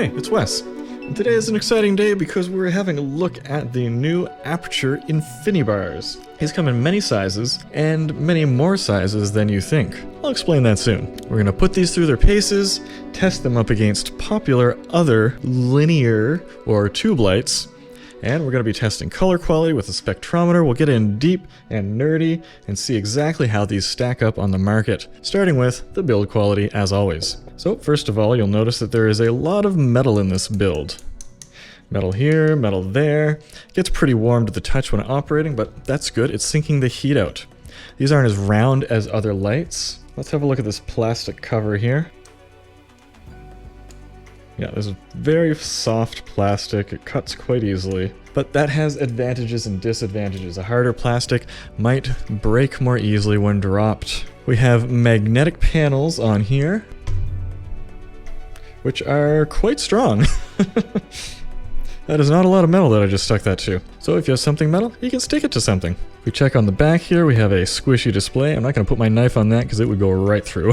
Hey, it's Wes. And today is an exciting day because we're having a look at the new Aputure Infinibars. These come in many sizes, and many more sizes than you think. I'll explain that soon. We're going to put these through their paces, test them up against popular other linear or tube lights, and we're going to be testing color quality with a spectrometer. We'll get in deep and nerdy and see exactly how these stack up on the market, starting with the build quality as always. So first of all, you'll notice that there is a lot of metal in this build. Metal here, metal there. It gets pretty warm to the touch when operating, but that's good. It's sinking the heat out. These aren't as round as other lights. Let's have a look at this plastic cover here. Yeah, this is very soft plastic. It cuts quite easily. But that has advantages and disadvantages. A harder plastic might break more easily when dropped. We have magnetic panels on here, which are quite strong. That is not a lot of metal that I just stuck that to. So if you have something metal, you can stick it to something. If we check on the back here, we have a squishy display. I'm not going to put my knife on that because it would go right through.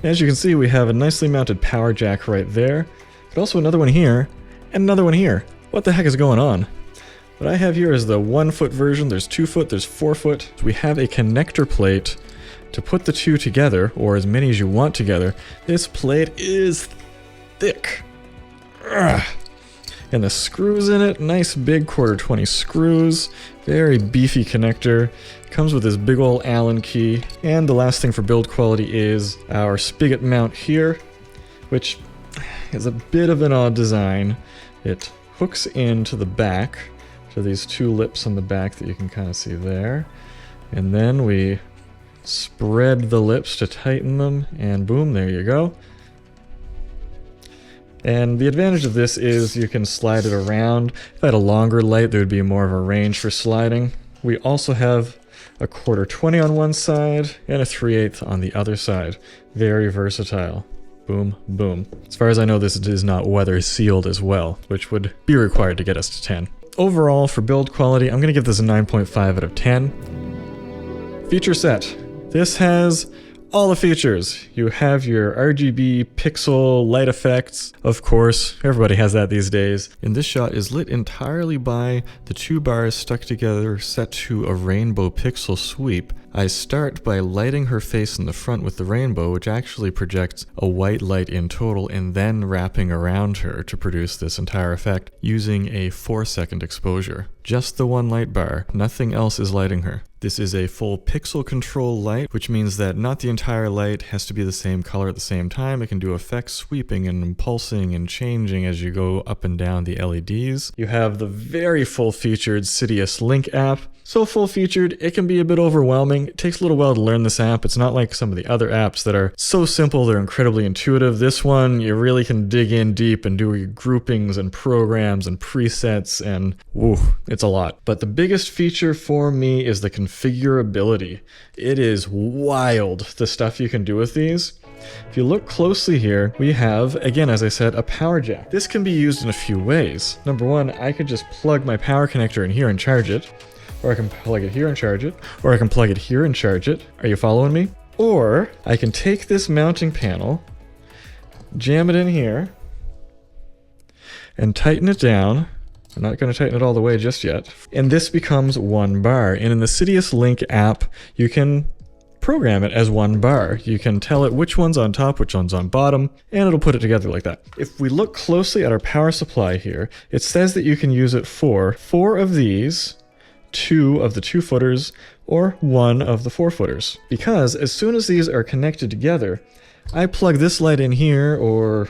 As you can see, we have a nicely mounted power jack right there, but also another one here, and another one here. What the heck is going on? What I have here is the 1 foot version. There's 2 foot, there's 4 foot. So we have a connector plate to put the two together, or as many as you want together. This plate is thick. Ugh. And the screws in it, nice big 1/4-20 screws, very beefy connector, comes with this big ol' Allen key, and the last thing for build quality is our spigot mount here, which is a bit of an odd design. It hooks into the back, to these 2 lips on the back that you can kind of see there, and then we spread the lips to tighten them, and boom, there you go. And the advantage of this is you can slide it around. If I had a longer light, there would be more of a range for sliding. We also have a 1/4-20 on one side and a 3/8 on the other side. Very versatile. Boom, boom. As far as I know, this is not weather sealed as well, which would be required to get us to 10. Overall, for build quality, I'm going to give this a 9.5 out of 10. Feature set. This has all the features. You have your RGB pixel light effects. Of course, everybody has that these days. And this shot is lit entirely by the 2 bars stuck together set to a rainbow pixel sweep. I start by lighting her face in the front with the rainbow, which actually projects a white light in total, and then wrapping around her to produce this entire effect using a 4-second exposure. Just the 1 light bar, nothing else is lighting her. This is a full pixel control light, which means that not the entire light has to be the same color at the same time. It can do effects sweeping and pulsing and changing as you go up and down the LEDs. You have the very full-featured Sidious Link app. So full-featured, it can be a bit overwhelming. It takes a little while to learn this app. It's not like some of the other apps that are so simple, they're incredibly intuitive. This one, you really can dig in deep and do your groupings and programs and presets, and woo, it's a lot. But the biggest feature for me is the configurability. It is wild, the stuff you can do with these. If you look closely here, we have, again, as I said, a power jack. This can be used in a few ways. Number one, I could just plug my power connector in here and charge it. Or I can plug it here and charge it. Or I can plug it here and charge it. Are you following me? Or I can take this mounting panel, jam it in here, and tighten it down. I'm not going to tighten it all the way just yet. And this becomes 1 bar. And in the Sidious Link app, you can program it as 1 bar. You can tell it which one's on top, which one's on bottom, and it'll put it together like that. If we look closely at our power supply here, it says that you can use it for 4 of these, 2 of the 2-footers, or 1 of the 4-footers. Because as soon as these are connected together, I plug this light in here, or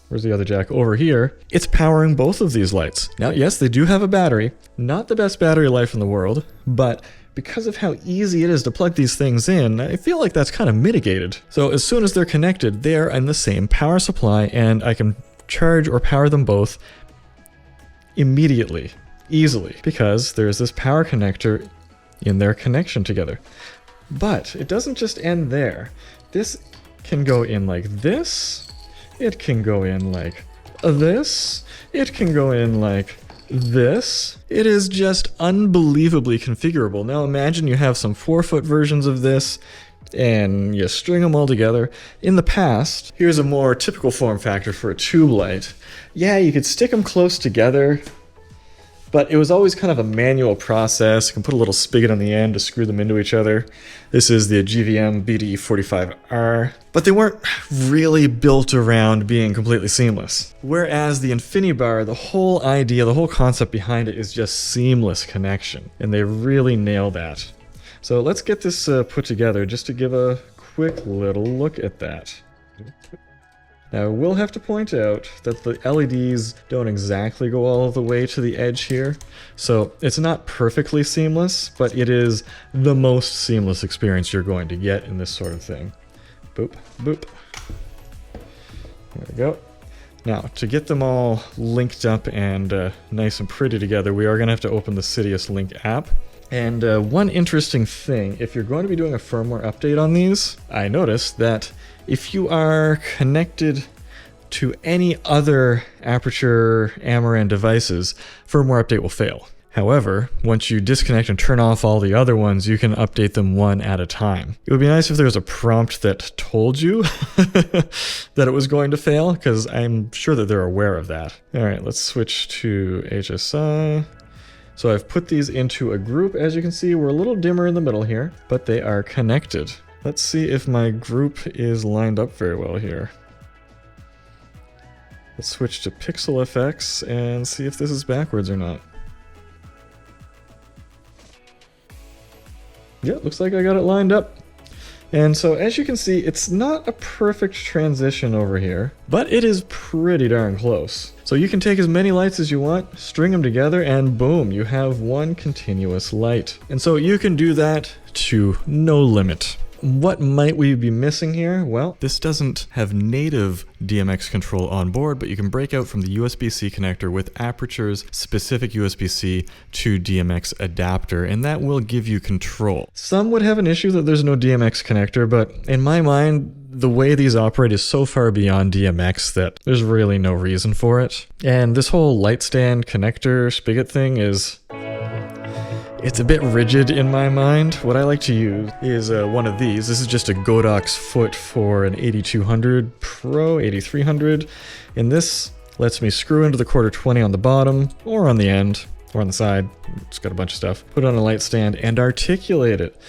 where's the other jack? Over here. It's powering both of these lights. Now, yes, they do have a battery. Not the best battery life in the world, but because of how easy it is to plug these things in, I feel like that's kind of mitigated. So as soon as they're connected, they're in the same power supply, and I can charge or power them both immediately, easily, because there's this power connector in their connection together. But it doesn't just end there. This can go in like this. It can go in like this. It can go in like this. It is just unbelievably configurable. Now imagine you have some 4-foot versions of this. and you string them all together. In the past, here's a more typical form factor for a tube light. Yeah, you could stick them close together, but it was always kind of a manual process. You can put a little spigot on the end to screw them into each other. This is the GVM BD45R, but they weren't really built around being completely seamless. Whereas the Infinibar, the whole idea, the whole concept behind it is just seamless connection, and they really nail that. So let's get this put together just to give a quick little look at that. Now I will have to point out that the LEDs don't exactly go all the way to the edge here, so it's not perfectly seamless, but it is the most seamless experience you're going to get in this sort of thing. Boop, boop. There we go. Now, to get them all linked up and nice and pretty together, we are going to have to open the Sidious Link app. And one interesting thing, if you're going to be doing a firmware update on these, I noticed that if you are connected to any other Aputure Amaran devices, firmware update will fail. However, once you disconnect and turn off all the other ones, you can update them one at a time. It would be nice if there was a prompt that told you that it was going to fail, because I'm sure that they're aware of that. All right, let's switch to HSI. So I've put these into a group. As you can see, we're a little dimmer in the middle here, but they are connected. Let's see if my group is lined up very well here. Let's switch to Pixel FX and see if this is backwards or not. Yeah, looks like I got it lined up. And so as you can see, it's not a perfect transition over here, but it is pretty darn close. So you can take as many lights as you want, string them together, and boom, you have one continuous light. And so you can do that to no limit. What might we be missing here? Well, this doesn't have native DMX control on board, but you can break out from the USB-C connector with Aputure's specific USB-C to DMX adapter, and that will give you control. Some would have an issue that there's no DMX connector, but in my mind, the way these operate is so far beyond DMX that there's really no reason for it. And this whole light stand connector spigot thing is... it's a bit rigid in my mind. What I like to use is one of these. This is just a Godox foot for an 8200 Pro, 8300. And this lets me screw into the quarter 20 on the bottom, or on the end, or on the side. It's got a bunch of stuff. Put it on a light stand and articulate it.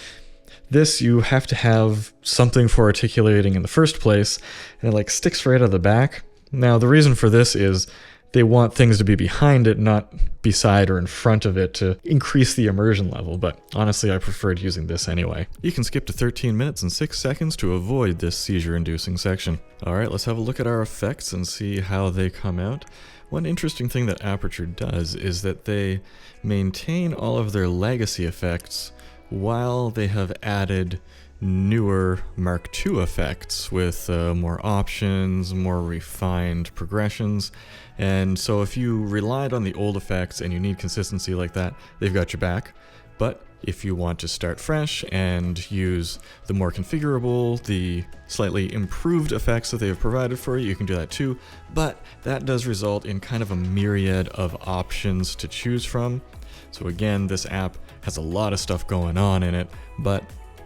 This, you have to have something for articulating in the first place, and it like sticks right out of the back. Now, the reason for this is they want things to be behind it, not beside or in front of it, to increase the immersion level, but honestly I preferred using this anyway. You can skip to 13 minutes and 6 seconds to avoid this seizure-inducing section. Alright, let's have a look at our effects and see how they come out. One interesting thing that Aputure does is that they maintain all of their legacy effects while they have added newer Mark II effects with more options, more refined progressions. And so if you relied on the old effects and you need consistency like that, they've got your back. But if you want to start fresh and use the more configurable, the slightly improved effects that they have provided for you, you can do that too. But that does result in kind of a myriad of options to choose from. So again, this app has a lot of stuff going on in it, but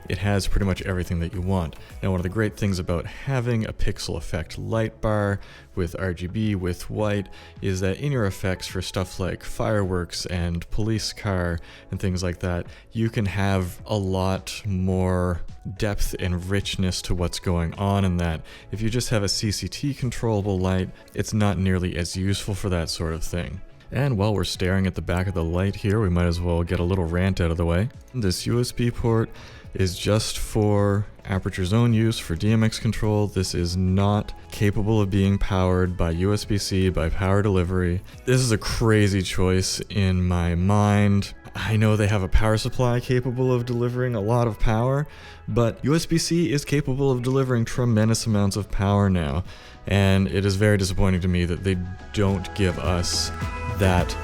it has pretty much everything that you want. Now, one of the great things about having a pixel effect light bar with RGB with white is that in your effects for stuff like fireworks and police car and things like that, you can have a lot more depth and richness to what's going on in that. If you just have a CCT controllable light, it's not nearly as useful for that sort of thing. And while we're staring at the back of the light here, we might as well get a little rant out of the way. This USB port is just for Aputure's own use for DMX control. This is not capable of being powered by USB-C, by power delivery. This is a crazy choice in my mind. I know they have a power supply capable of delivering a lot of power, but USB-C is capable of delivering tremendous amounts of power now. And it is very disappointing to me that they don't give us that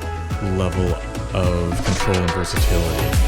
level of control and versatility.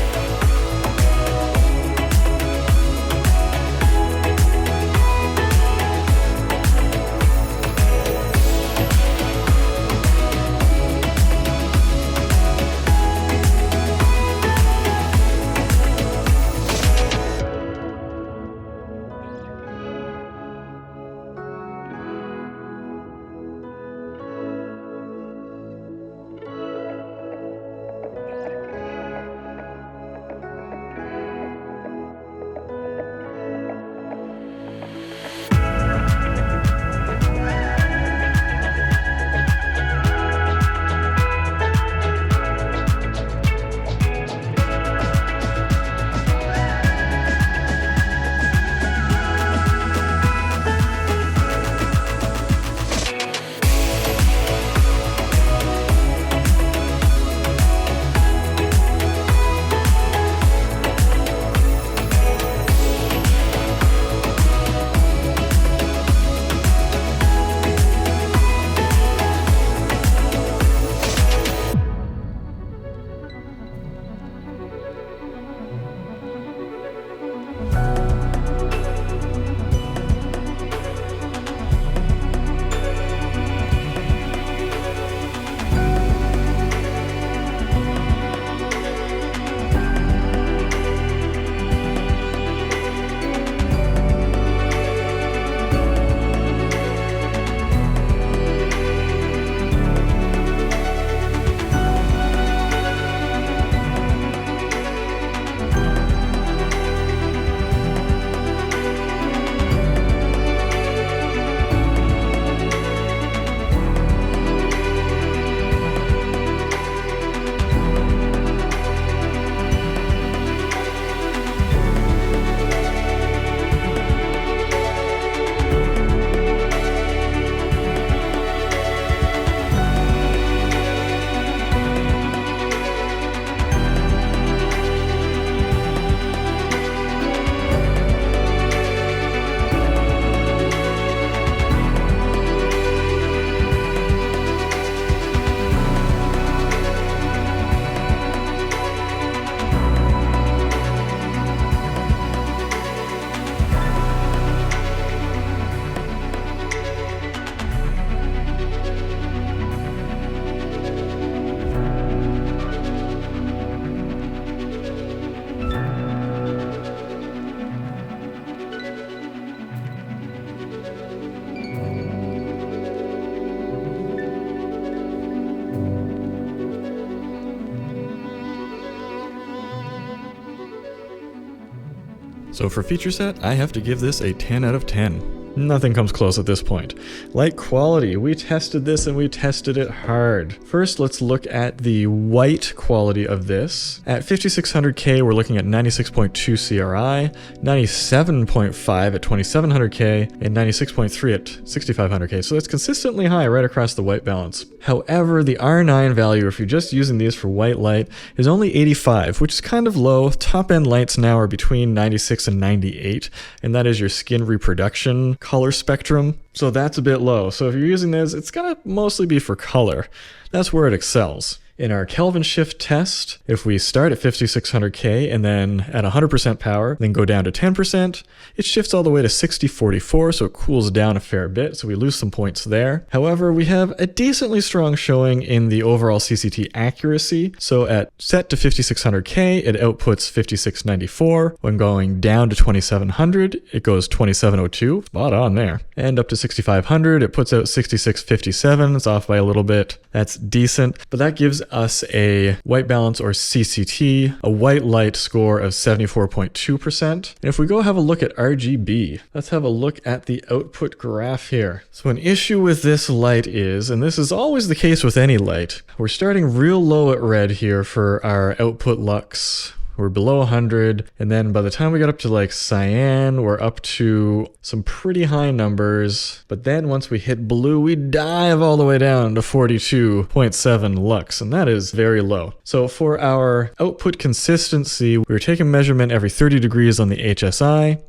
So for feature set, I have to give this a 10 out of 10. Nothing comes close at this point. Light quality, we tested this and we tested it hard. First, let's look at the white quality of this. At 5600K, we're looking at 96.2 CRI, 97.5 at 2700K, and 96.3 at 6500K. So that's consistently high right across the white balance. However, the R9 value, if you're just using these for white light, is only 85, which is kind of low. Top end lights now are between 96 and 98, and that is your skin reproduction color spectrum. So that's a bit low. So if you're using this, it's gonna mostly be for color. That's where it excels. In our Kelvin shift test, if we start at 5600K and then at 100% power, then go down to 10%, it shifts all the way to 6044, so it cools down a fair bit, so we lose some points there. However, we have a decently strong showing in the overall CCT accuracy. So at set to 5600K, it outputs 5694. When going down to 2700, it goes 2702, spot on there. And up to 6500, it puts out 6657. It's off by a little bit. That's decent, but that gives us a white balance, or CCT, a white light score of 74.2%. And if we go have a look at RGB, let's have a look at the output graph here. So an issue with this light is, and this is always the case with any light, we're starting real low at red here for our output lux. We're below 100, and then by the time we got up to like cyan, we're up to some pretty high numbers, but then once we hit blue, we dive all the way down to 42.7 lux, and that is very low. So for our output consistency, we were taking measurement every 30 degrees on the HSI,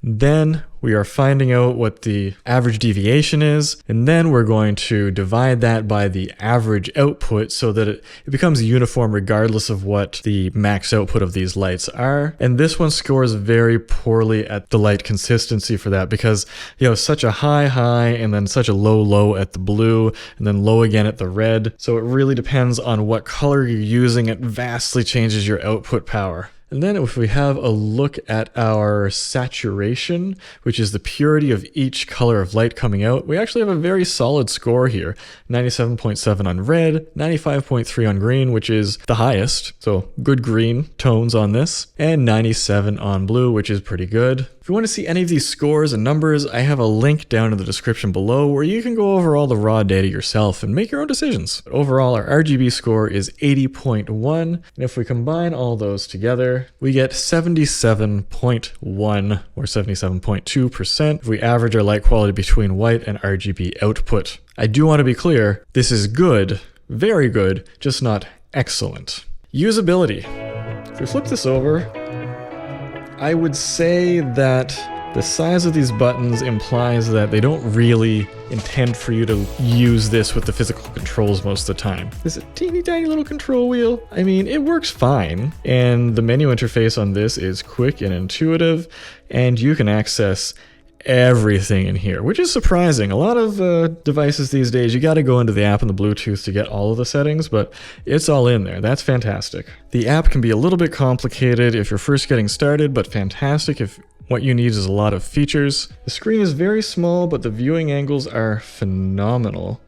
then we are finding out what the average deviation is, and then we're going to divide that by the average output so that it becomes uniform regardless of what the max output of these lights are. And this one scores very poorly at the light consistency for that because, you know, such a high and then such a low at the blue and then low again at the red. So it really depends on what color you're using. It vastly changes your output power. And then if we have a look at our saturation, which is the purity of each color of light coming out, we actually have a very solid score here. 97.7 on red, 95.3 on green, which is the highest, so good green tones on this, and 97 on blue, which is pretty good. If you want to see any of these scores and numbers, I have a link down in the description below where you can go over all the raw data yourself and make your own decisions. But overall, our RGB score is 80.1, and if we combine all those together, we get 77.1 or 77.2% if we average our light quality between white and RGB output. I do want to be clear, this is good, very good, just not excellent. Usability. If we flip this over, I would say that the size of these buttons implies that they don't really intend for you to use this with the physical controls most of the time. This is a teeny tiny little control wheel. I mean, it works fine, and the menu interface on this is quick and intuitive, and you can access everything in here, which is surprising. A lot of devices these days, you got to go into the app and the Bluetooth to get all of the settings, but it's all in there. That's fantastic. The app can be a little bit complicated if you're first getting started, but fantastic if what you need is a lot of features. The screen is very small, but the viewing angles are phenomenal.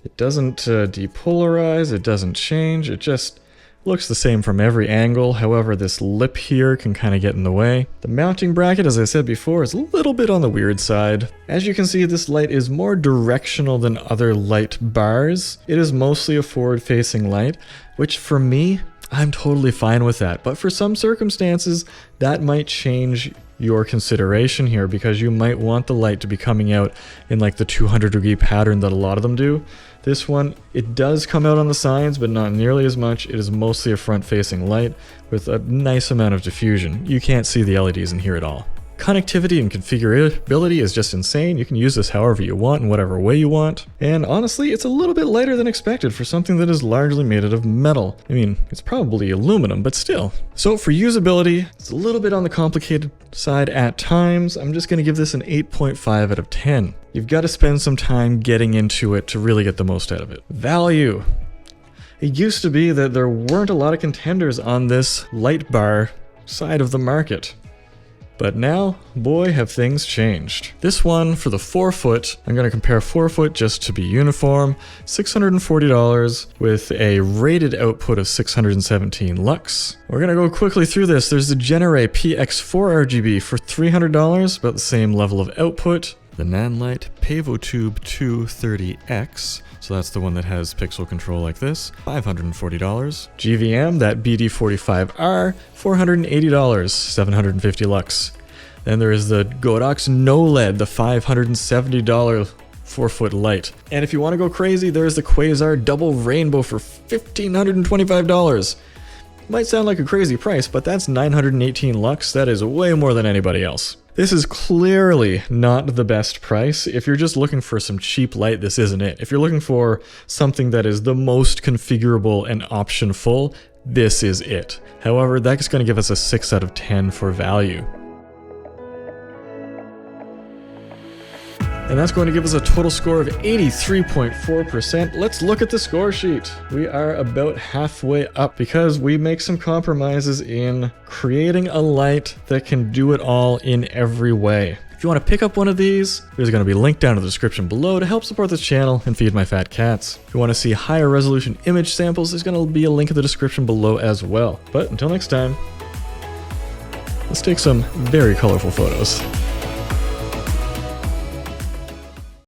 It doesn't depolarize, it doesn't change, it just looks the same from every angle. However, this lip here can kind of get in the way. The mounting bracket, as I said before, is a little bit on the weird side. As you can see, this light is more directional than other light bars. It is mostly a forward-facing light, which for me, I'm totally fine with that. But for some circumstances, that might change your consideration here because you might want the light to be coming out in like the 200-degree pattern that a lot of them do. This one, it does come out on the sides, but not nearly as much. It is mostly a front-facing light with a nice amount of diffusion. You can't see the LEDs in here at all. Connectivity and configurability is just insane. You can use this however you want in whatever way you want. And honestly, it's a little bit lighter than expected for something that is largely made out of metal. I mean, it's probably aluminum, but still. So for usability, it's a little bit on the complicated side at times. I'm just gonna give this an 8.5 out of 10. You've got to spend some time getting into it to really get the most out of it. Value. It used to be that there weren't a lot of contenders on this light bar side of the market. But now, boy, have things changed. This one, for the 4-foot, I'm going to compare 4-foot just to be uniform, $640 with a rated output of 617 lux. We're going to go quickly through this. There's the Genere PX4 RGB for $300, about the same level of output. The Nanlite Pavotube 230X, so that's the one that has pixel control like this, $540. GVM, that BD45R, $480, 750 lux. Then there is the Godox No LED, the $570 4-foot light. And if you want to go crazy, there's the Quasar Double Rainbow for $1,525. Might sound like a crazy price, but that's 918 lux. That is way more than anybody else. This is clearly not the best price. If you're just looking for some cheap light, this isn't it. If you're looking for something that is the most configurable and option full, this is it. However, that's going to give us a 6 out of 10 for value. And that's going to give us a total score of 83.4%. Let's look at the score sheet. We are about halfway up because we make some compromises in creating a light that can do it all in every way. If you want to pick up one of these, there's going to be a link down in the description below to help support this channel and feed my fat cats. If you want to see higher resolution image samples, there's going to be a link in the description below as well. But until next time, let's take some very colorful photos.